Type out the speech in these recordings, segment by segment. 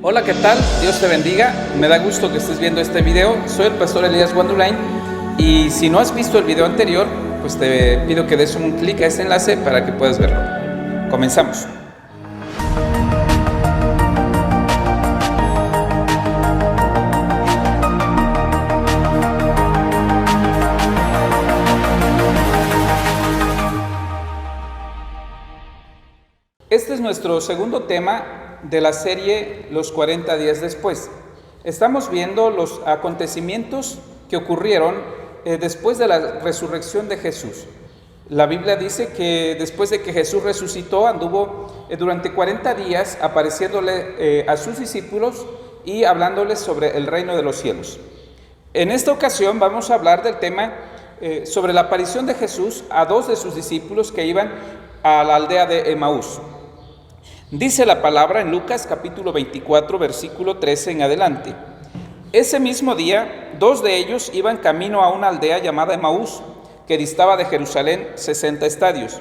Hola, ¿qué tal? Dios te bendiga. Me da gusto que estés viendo este video. Soy el pastor Elías Guandulain y si no has visto el video anterior, pues te pido que des un clic a este enlace para que puedas verlo. Comenzamos. Este es nuestro segundo tema de la serie Los 40 días después. Estamos viendo los acontecimientos que ocurrieron después de la resurrección de Jesús. La Biblia dice que después de que Jesús resucitó, anduvo durante 40 días apareciéndole a sus discípulos y hablándoles sobre el reino de los cielos. En esta ocasión vamos a hablar del tema sobre la aparición de Jesús a dos de sus discípulos que iban a la aldea de Emaús. Dice la palabra en Lucas capítulo 24, versículo 13 en adelante. Ese mismo día, dos de ellos iban camino a una aldea llamada Emaús, que distaba de Jerusalén 60 estadios.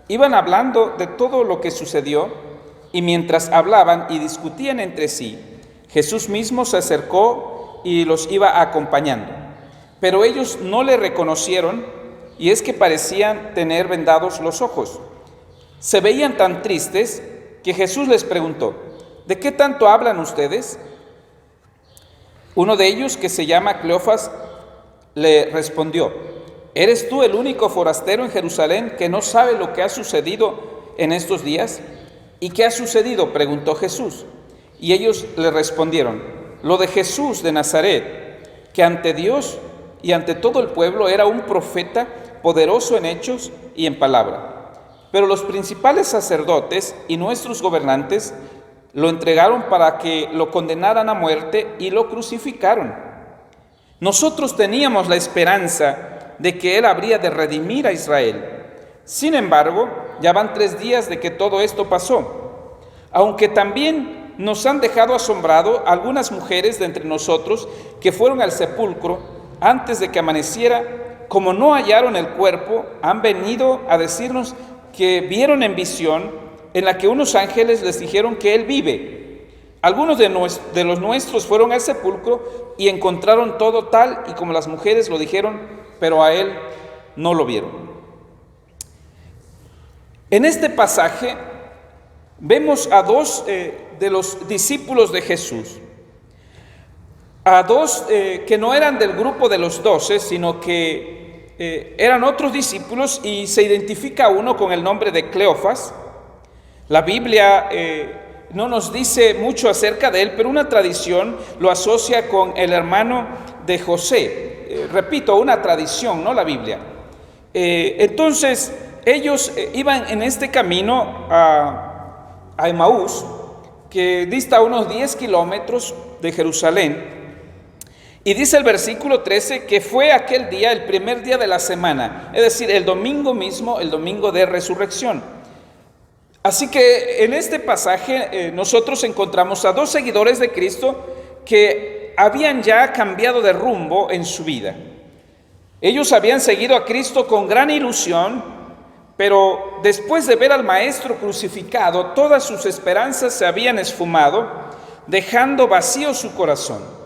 Iban hablando de todo lo que sucedió, y mientras hablaban y discutían entre sí, Jesús mismo se acercó y los iba acompañando. Pero ellos no le reconocieron, y es que parecían tener vendados los ojos. Se veían tan tristes que Jesús les preguntó: ¿de qué tanto hablan ustedes? Uno de ellos, que se llama Cleofas, le respondió: ¿eres tú el único forastero en Jerusalén que no sabe lo que ha sucedido en estos días? ¿Y qué ha sucedido?, preguntó Jesús. Y ellos le respondieron: lo de Jesús de Nazaret, que ante Dios y ante todo el pueblo era un profeta, poderoso en hechos y en palabra. Pero los principales sacerdotes y nuestros gobernantes lo entregaron para que lo condenaran a muerte y lo crucificaron. Nosotros teníamos la esperanza de que él habría de redimir a Israel. Sin embargo, ya van 3 días de que todo esto pasó. Aunque también nos han dejado asombrado algunas mujeres de entre nosotros que fueron al sepulcro antes de que amaneciera, como no hallaron el cuerpo, han venido a decirnos que vieron en visión en la que unos ángeles les dijeron que él vive. Algunos de los nuestros fueron al sepulcro y encontraron todo tal y como las mujeres lo dijeron, pero a él no lo vieron. En este pasaje vemos a dos de los discípulos de Jesús, a dos que no eran del grupo de los 12, sino que eran otros discípulos, y se identifica uno con el nombre de Cleofas. La Biblia no nos dice mucho acerca de él, pero una tradición lo asocia con el hermano de José. Repito, una tradición, no la Biblia. Entonces, ellos iban en este camino a Emaús, que dista unos 10 kilómetros de Jerusalén. Y dice el versículo 13 que fue aquel día, el primer día de la semana, es decir, el domingo mismo, el domingo de resurrección. Así que en este pasaje nosotros encontramos a dos seguidores de Cristo que habían ya cambiado de rumbo en su vida. Ellos habían seguido a Cristo con gran ilusión, pero después de ver al Maestro crucificado, todas sus esperanzas se habían esfumado, dejando vacío su corazón.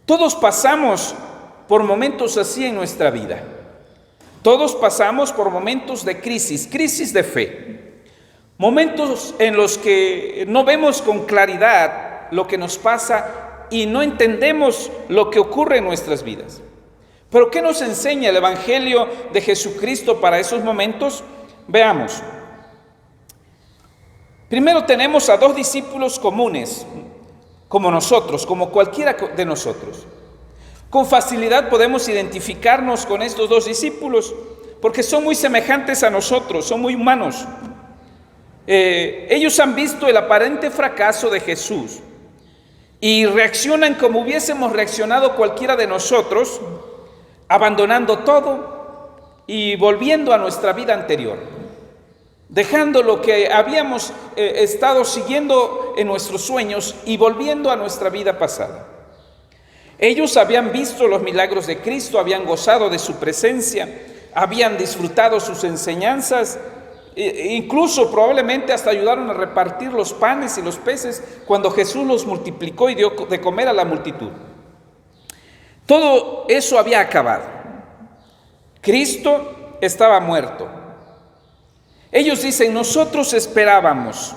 Todos pasamos por momentos así en nuestra vida. Todos pasamos por momentos de crisis de fe. Momentos en los que no vemos con claridad lo que nos pasa y no entendemos lo que ocurre en nuestras vidas. Pero ¿qué nos enseña el Evangelio de Jesucristo para esos momentos? Veamos. Primero tenemos a dos discípulos comunes, como nosotros, como cualquiera de nosotros. Con facilidad podemos identificarnos con estos dos discípulos, porque son muy semejantes a nosotros, son muy humanos. Ellos han visto el aparente fracaso de Jesús y reaccionan como hubiésemos reaccionado cualquiera de nosotros, abandonando todo y volviendo a nuestra vida anterior, dejando lo que habíamos estado siguiendo en nuestros sueños y volviendo a nuestra vida pasada. Ellos habían visto los milagros de Cristo, habían gozado de su presencia, habían disfrutado sus enseñanzas Incluso probablemente hasta ayudaron a repartir los panes y los peces cuando Jesús los multiplicó y dio de comer a la multitud. Todo eso había acabado. Cristo estaba muerto. Ellos dicen, nosotros esperábamos.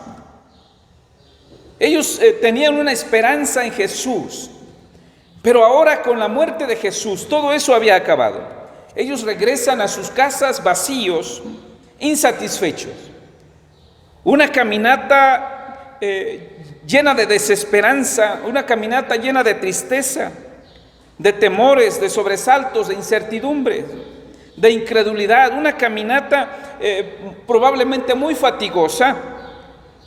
Ellos tenían una esperanza en Jesús, pero ahora con la muerte de Jesús todo eso había acabado. Ellos regresan a sus casas vacíos, insatisfechos. Una caminata llena de desesperanza, una caminata llena de tristeza, de temores, de sobresaltos, de incertidumbre, de incredulidad, una caminata probablemente muy fatigosa.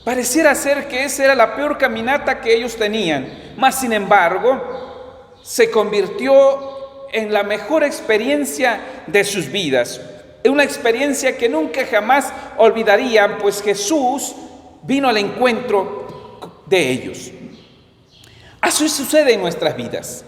Pareciera ser que esa era la peor caminata que ellos tenían, mas sin embargo se convirtió en la mejor experiencia de sus vidas, una experiencia que nunca jamás olvidarían, pues Jesús vino al encuentro de ellos. Así sucede en nuestras vidas.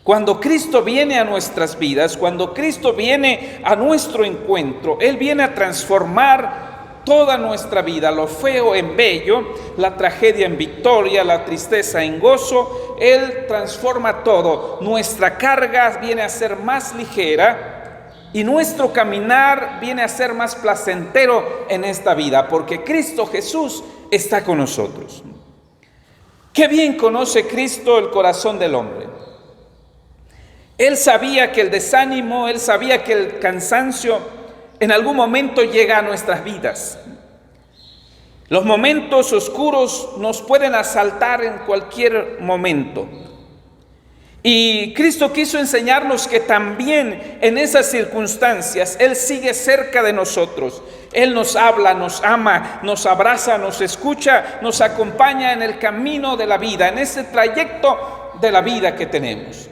Cuando Cristo viene a nuestras vidas, cuando Cristo viene a nuestro encuentro, Él viene a transformar toda nuestra vida, lo feo en bello, la tragedia en victoria, la tristeza en gozo. Él transforma todo. Nuestra carga viene a ser más ligera y nuestro caminar viene a ser más placentero en esta vida, porque Cristo Jesús está con nosotros. Qué bien conoce Cristo el corazón del hombre. Él sabía que el desánimo, Él sabía que el cansancio en algún momento llega a nuestras vidas. Los momentos oscuros nos pueden asaltar en cualquier momento. Y Cristo quiso enseñarnos que también en esas circunstancias Él sigue cerca de nosotros. Él nos habla, nos ama, nos abraza, nos escucha, nos acompaña en el camino de la vida, en ese trayecto de la vida que tenemos.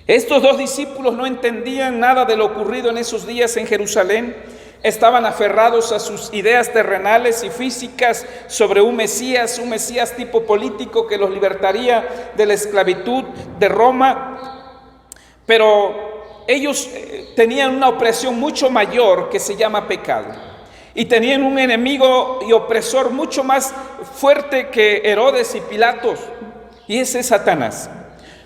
Estos dos discípulos no entendían nada de lo ocurrido en esos días en Jerusalén. Estaban aferrados a sus ideas terrenales y físicas sobre un Mesías tipo político que los libertaría de la esclavitud de Roma. Pero ellos tenían una opresión mucho mayor que se llama pecado. Y tenían un enemigo y opresor mucho más fuerte que Herodes y Pilatos. Y ese es Satanás.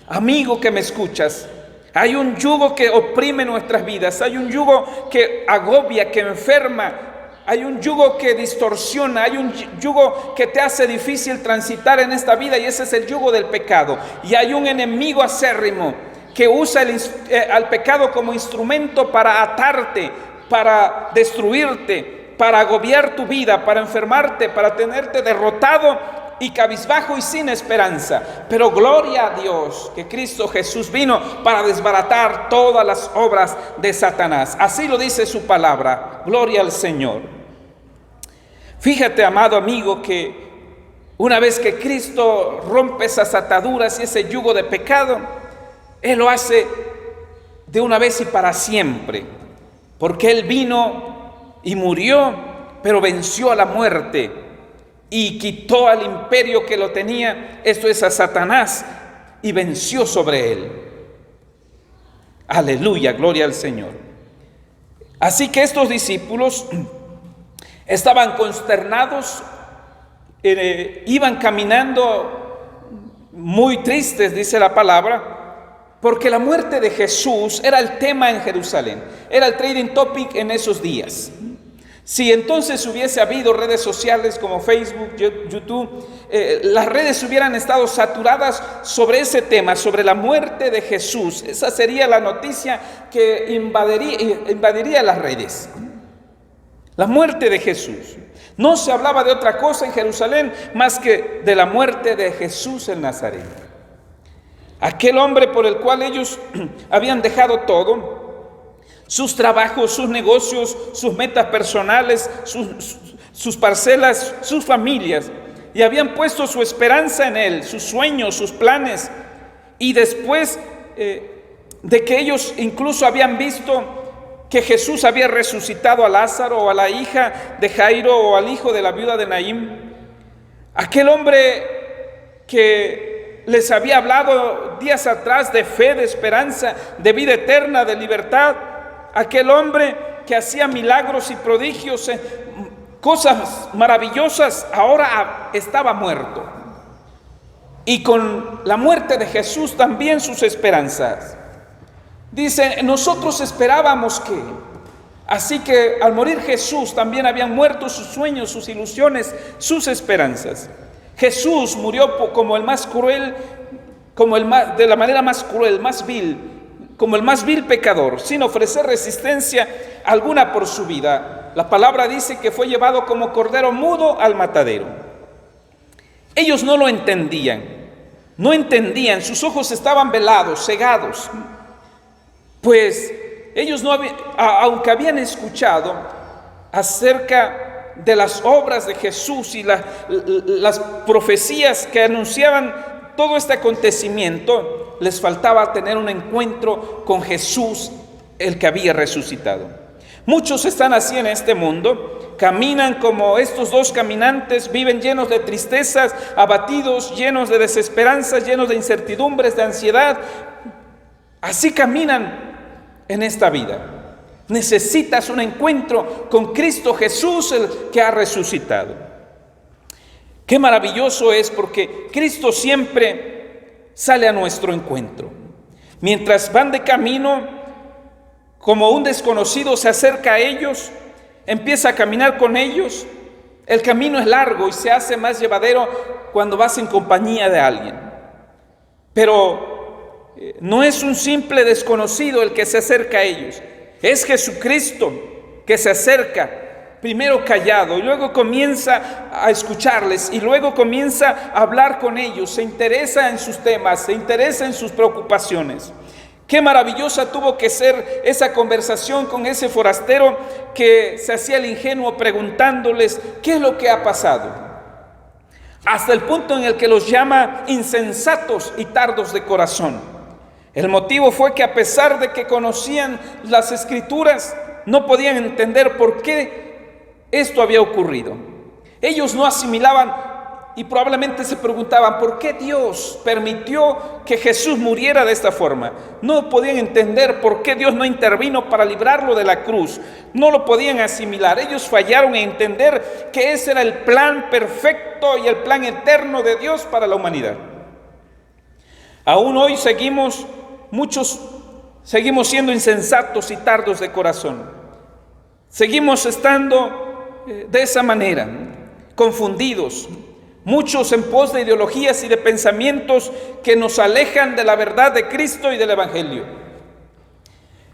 Amigo que me escuchas, hay un yugo que oprime nuestras vidas, hay un yugo que agobia, que enferma, hay un yugo que distorsiona, hay un yugo que te hace difícil transitar en esta vida, y ese es el yugo del pecado. Y hay un enemigo acérrimo que usa al pecado como instrumento para atarte, para destruirte, para agobiar tu vida, para enfermarte, para tenerte derrotado y cabizbajo y sin esperanza. Pero gloria a Dios que Cristo Jesús vino para desbaratar todas las obras de Satanás. Así lo dice su palabra. Gloria al Señor. Fíjate, amado amigo, que una vez que Cristo rompe esas ataduras y ese yugo de pecado, Él lo hace de una vez y para siempre, porque Él vino y murió, pero venció a la muerte y quitó al imperio que lo tenía, esto es a Satanás, y venció sobre él. Aleluya, gloria al Señor. Así que estos discípulos estaban consternados, iban caminando muy tristes, dice la palabra, porque la muerte de Jesús era el tema en Jerusalén, era el trending topic en esos días. Si entonces hubiese habido redes sociales como Facebook, YouTube, las redes hubieran estado saturadas sobre ese tema, sobre la muerte de Jesús. Esa sería la noticia que invadiría las redes. La muerte de Jesús. No se hablaba de otra cosa en Jerusalén más que de la muerte de Jesús el Nazareno. Aquel hombre por el cual ellos habían dejado todo, sus trabajos, sus negocios, sus metas personales, sus parcelas, sus familias, y habían puesto su esperanza en Él, sus sueños, sus planes. Y después de que ellos incluso habían visto que Jesús había resucitado a Lázaro o a la hija de Jairo o al hijo de la viuda de Naín, aquel hombre que les había hablado días atrás de fe, de esperanza, de vida eterna, de libertad, aquel hombre que hacía milagros y prodigios, cosas maravillosas, ahora estaba muerto. Y con la muerte de Jesús también sus esperanzas. Dice, nosotros esperábamos que. Así que al morir Jesús también habían muerto sus sueños, sus ilusiones, sus esperanzas. Jesús murió como el más cruel, de la manera más cruel, más vil, como el más vil pecador, sin ofrecer resistencia alguna por su vida. La palabra dice que fue llevado como cordero mudo al matadero. Ellos no lo entendían, sus ojos estaban velados, cegados, pues ellos aunque habían escuchado acerca de las obras de Jesús y las profecías que anunciaban todo este acontecimiento, les faltaba tener un encuentro con Jesús, el que había resucitado. Muchos están así en este mundo, caminan como estos dos caminantes, viven llenos de tristezas, abatidos, llenos de desesperanzas, llenos de incertidumbres, de ansiedad. Así caminan en esta vida. Necesitas un encuentro con Cristo Jesús, el que ha resucitado. Qué maravilloso es, porque Cristo siempre sale a nuestro encuentro. Mientras van de camino, como un desconocido se acerca a ellos, empieza a caminar con ellos. El camino es largo y se hace más llevadero cuando vas en compañía de alguien. Pero no es un simple desconocido el que se acerca a ellos. Es Jesucristo que se acerca, primero callado, y luego comienza a escucharles, y luego comienza a hablar con ellos, se interesa en sus temas, se interesa en sus preocupaciones. Qué maravillosa tuvo que ser esa conversación con ese forastero que se hacía el ingenuo preguntándoles qué es lo que ha pasado. Hasta el punto en el que los llama insensatos y tardos de corazón. El motivo fue que, a pesar de que conocían las Escrituras, no podían entender por qué esto había ocurrido. Ellos no asimilaban y probablemente se preguntaban por qué Dios permitió que Jesús muriera de esta forma. No podían entender por qué Dios no intervino para librarlo de la cruz. No lo podían asimilar. Ellos fallaron en entender que ese era el plan perfecto y el plan eterno de Dios para la humanidad. Aún hoy muchos seguimos siendo insensatos y tardos de corazón. Seguimos estando de esa manera, confundidos. Muchos en pos de ideologías y de pensamientos que nos alejan de la verdad de Cristo y del Evangelio.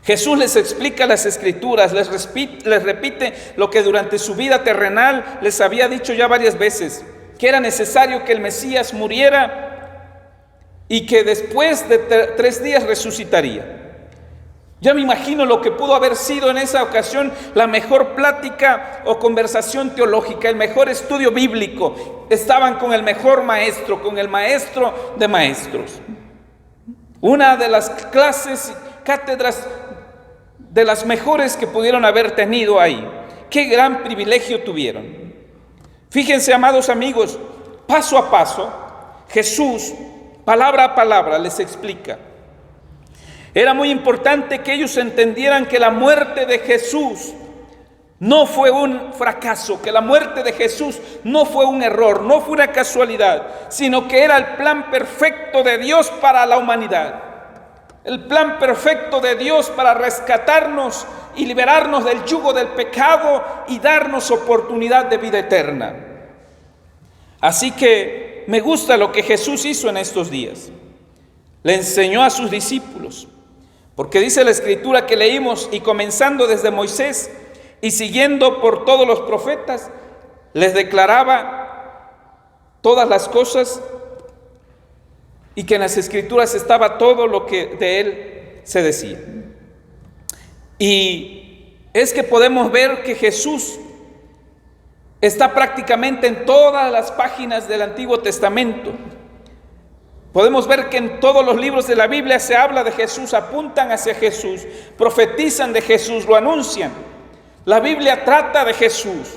Jesús les explica las Escrituras, les repite lo que durante su vida terrenal les había dicho ya varias veces, que era necesario que el Mesías muriera y que después de 3 días resucitaría. Ya me imagino lo que pudo haber sido en esa ocasión la mejor plática o conversación teológica, el mejor estudio bíblico. Estaban con el mejor maestro, con el maestro de maestros. Una de las clases, cátedras de las mejores que pudieron haber tenido ahí. Qué gran privilegio tuvieron. Fíjense, amados amigos, paso a paso, Jesús, palabra a palabra, les explica. Era muy importante que ellos entendieran que la muerte de Jesús no fue un fracaso, que la muerte de Jesús no fue un error, no fue una casualidad, sino que era el plan perfecto de Dios para la humanidad. El plan perfecto de Dios para rescatarnos y liberarnos del yugo del pecado y darnos oportunidad de vida eterna. Así que me gusta lo que Jesús hizo en estos días. Le enseñó a sus discípulos. Porque dice la Escritura que leímos, y comenzando desde Moisés y siguiendo por todos los profetas, les declaraba todas las cosas, y que en las Escrituras estaba todo lo que de él se decía. Y es que podemos ver que Jesús está prácticamente en todas las páginas del Antiguo Testamento. Podemos ver que en todos los libros de la Biblia se habla de Jesús, apuntan hacia Jesús, profetizan de Jesús, lo anuncian. La Biblia trata de Jesús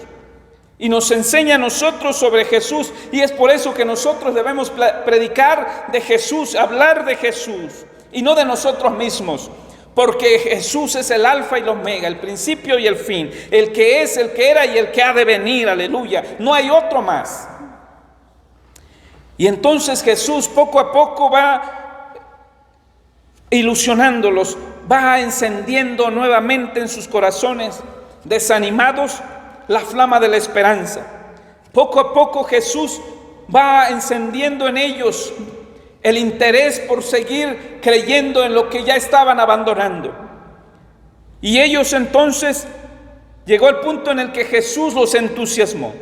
y nos enseña a nosotros sobre Jesús, y es por eso que nosotros debemos predicar de Jesús, hablar de Jesús y no de nosotros mismos, porque Jesús es el alfa y el omega, el principio y el fin, el que es, el que era y el que ha de venir, aleluya. No hay otro más. Y entonces Jesús poco a poco va ilusionándolos, va encendiendo nuevamente en sus corazones desanimados la flama de la esperanza. Poco a poco Jesús va encendiendo en ellos el interés por seguir creyendo en lo que ya estaban abandonando. Y ellos entonces llegó el punto en el que Jesús los entusiasmó.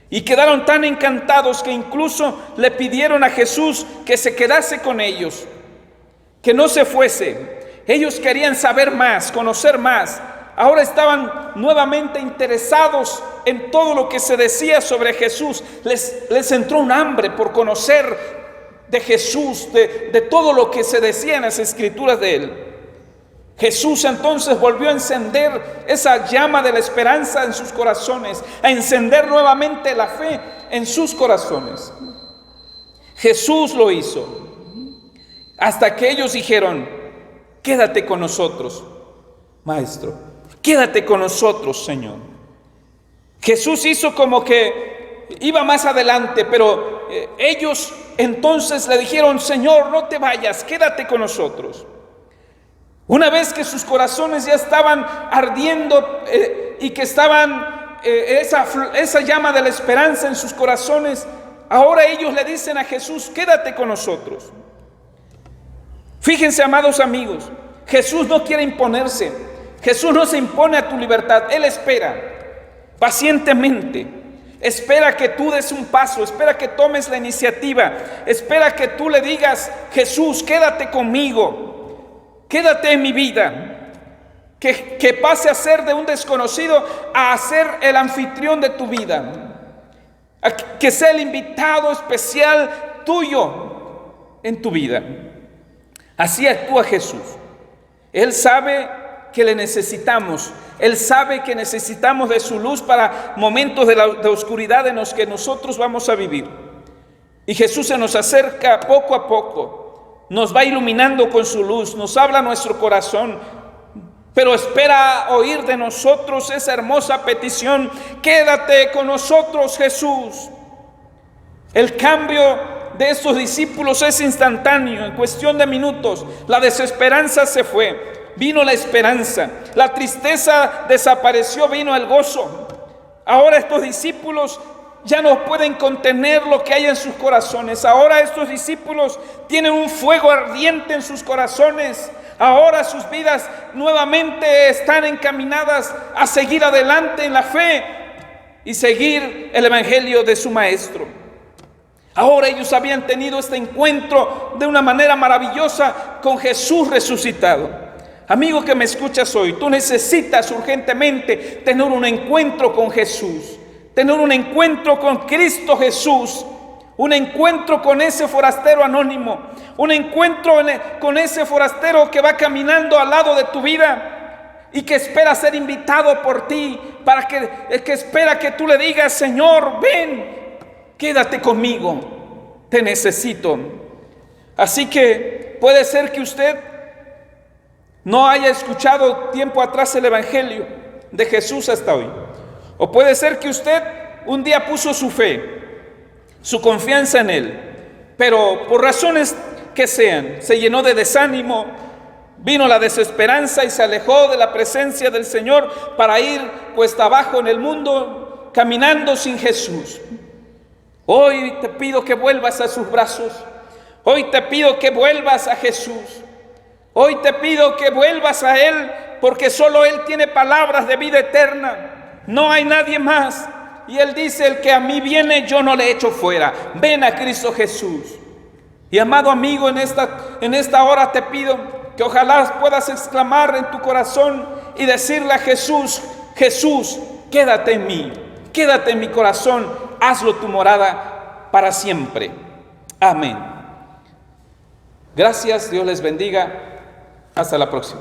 Y quedaron tan encantados que incluso le pidieron a Jesús que se quedase con ellos, que no se fuese. Ellos querían saber más, conocer más. Ahora estaban nuevamente interesados en todo lo que se decía sobre Jesús. Les entró un hambre por conocer de Jesús, de todo lo que se decía en las escrituras de él. Jesús entonces volvió a encender esa llama de la esperanza en sus corazones, a encender nuevamente la fe en sus corazones. Jesús lo hizo, hasta que ellos dijeron: quédate con nosotros, Maestro, quédate con nosotros, Señor. Jesús hizo como que iba más adelante, pero ellos entonces le dijeron: Señor, no te vayas, quédate con nosotros. Una vez que sus corazones ya estaban ardiendo y que estaban esa llama de la esperanza en sus corazones, ahora ellos le dicen a Jesús: quédate con nosotros. Fíjense, amados amigos, Jesús no quiere imponerse. Jesús no se impone a tu libertad. Él espera pacientemente. Espera que tú des un paso, espera que tomes la iniciativa, espera que tú le digas: Jesús, quédate conmigo, quédate en mi vida, que pase a ser de un desconocido a ser el anfitrión de tu vida, que sea el invitado especial tuyo en tu vida. Así actúa Jesús. Él sabe que le necesitamos. Él sabe que necesitamos de su luz para momentos de oscuridad en los que nosotros vamos a vivir. Y Jesús se nos acerca poco a poco, nos va iluminando con su luz, nos habla a nuestro corazón, pero espera oír de nosotros esa hermosa petición: quédate con nosotros, Jesús. El cambio de estos discípulos es instantáneo, en cuestión de minutos. La desesperanza se fue, vino la esperanza. La tristeza desapareció, vino el gozo. Ahora estos discípulos ya no pueden contener lo que hay en sus corazones. Ahora estos discípulos tienen un fuego ardiente en sus corazones. Ahora sus vidas nuevamente están encaminadas a seguir adelante en la fe y seguir el evangelio de su Maestro. Ahora ellos habían tenido este encuentro de una manera maravillosa con Jesús resucitado. Amigo que me escuchas hoy, tú necesitas urgentemente tener un encuentro con Jesús, tener un encuentro con Cristo Jesús, un encuentro con ese forastero anónimo, un encuentro con ese forastero que va caminando al lado de tu vida y que espera ser invitado por ti, para que espera que tú le digas: Señor, ven, quédate conmigo, te necesito. Así que puede ser que usted no haya escuchado tiempo atrás el evangelio de Jesús hasta hoy. O puede ser que usted un día puso su fe, su confianza en Él, pero por razones que sean, se llenó de desánimo, vino la desesperanza y se alejó de la presencia del Señor para ir cuesta abajo en el mundo, caminando sin Jesús. Hoy te pido que vuelvas a sus brazos. Hoy te pido que vuelvas a Jesús. Hoy te pido que vuelvas a Él, porque solo Él tiene palabras de vida eterna. No hay nadie más. Y Él dice: el que a mí viene, yo no le echo fuera. Ven a Cristo Jesús. Y amado amigo, en esta hora te pido que ojalá puedas exclamar en tu corazón y decirle a Jesús: Jesús, quédate en mí, quédate en mi corazón, hazlo tu morada para siempre. Amén. Gracias, Dios les bendiga. Hasta la próxima.